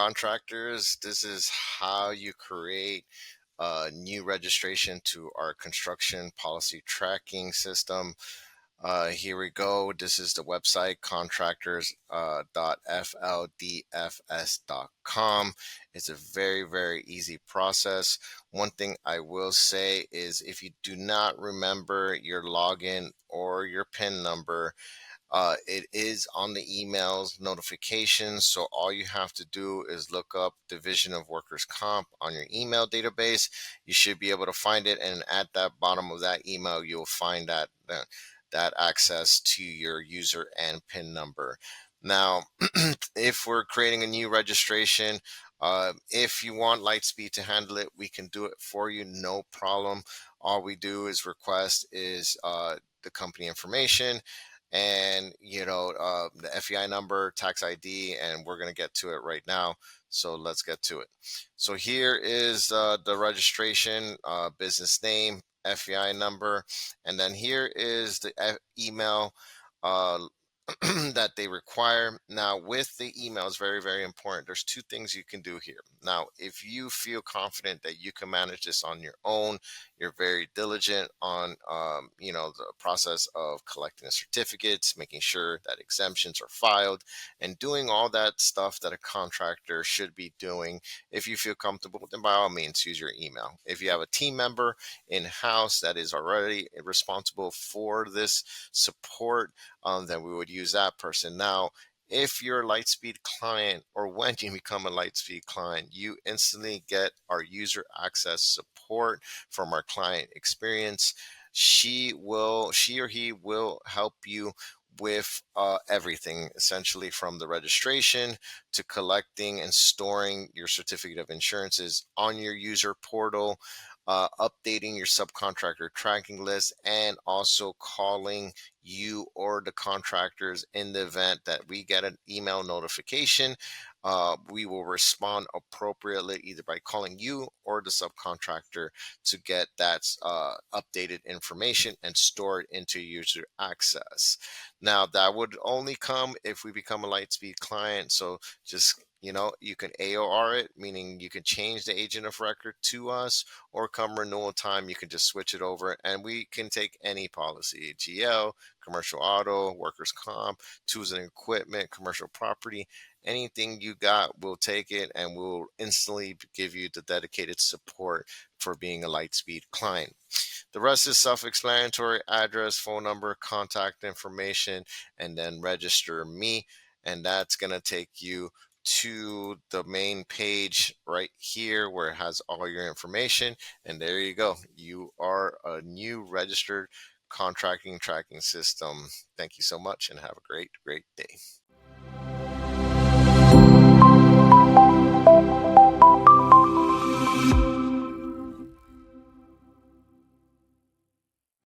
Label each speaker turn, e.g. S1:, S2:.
S1: contractors, this is how you create a new registration to our construction policy tracking system. Here we go. This is the website contractors .fldfs.com. It's a very, very easy process. One thing I will say is if you do not remember your login or your PIN number, it is on the emails notifications. So all you have to do is look up Division of Workers Comp on your email database. You should be able to find it, and at that bottom of that email, you'll find that access to your user and PIN number. Now, if we're creating a new registration, if you want Lightspeed to handle it, we can do it for you, no problem. All we do is request is the company information and the FEI number, tax ID, and we're going to get to it right now. So let's get to it. So here is the registration, business name, FEI number, and then here is the email uh, that they require. Now, with the email, is very, very important. There's two things you can do here. Now, if you feel confident that you can manage this on your own, you're very diligent on, the process of collecting the certificates, making sure that exemptions are filed, and doing all that stuff that a contractor should be doing. If you feel comfortable, then by all means, use your email. If you have a team member in-house that is already responsible for this support, then we would use that person. Now, if you're a Lightspeed client, or when you become a Lightspeed client, you instantly get our user access support from our client experience. She or he will help you with everything, essentially from the registration to collecting and storing your certificate of insurances on your user portal, updating your subcontractor tracking list, and also calling you or the contractors in the event that we get an email notification. We will respond appropriately either by calling you or the subcontractor to get that updated information and store it into user access. Now, that would only come if we become a Lightspeed client. So just you can AOR it, meaning you can change the agent of record to us, or come renewal time, you can just switch it over and we can take any policy: GL, commercial auto, workers' comp, tools and equipment, commercial property. Anything you got, we'll take it and we'll instantly give you the dedicated support for being a Lightspeed client. The rest is self-explanatory: address, phone number, contact information, and then register me. And that's going to take you to the main page right here where it has all your information. And there you go. You are a new registered contracting tracking system. Thank you so much and have a great, great day.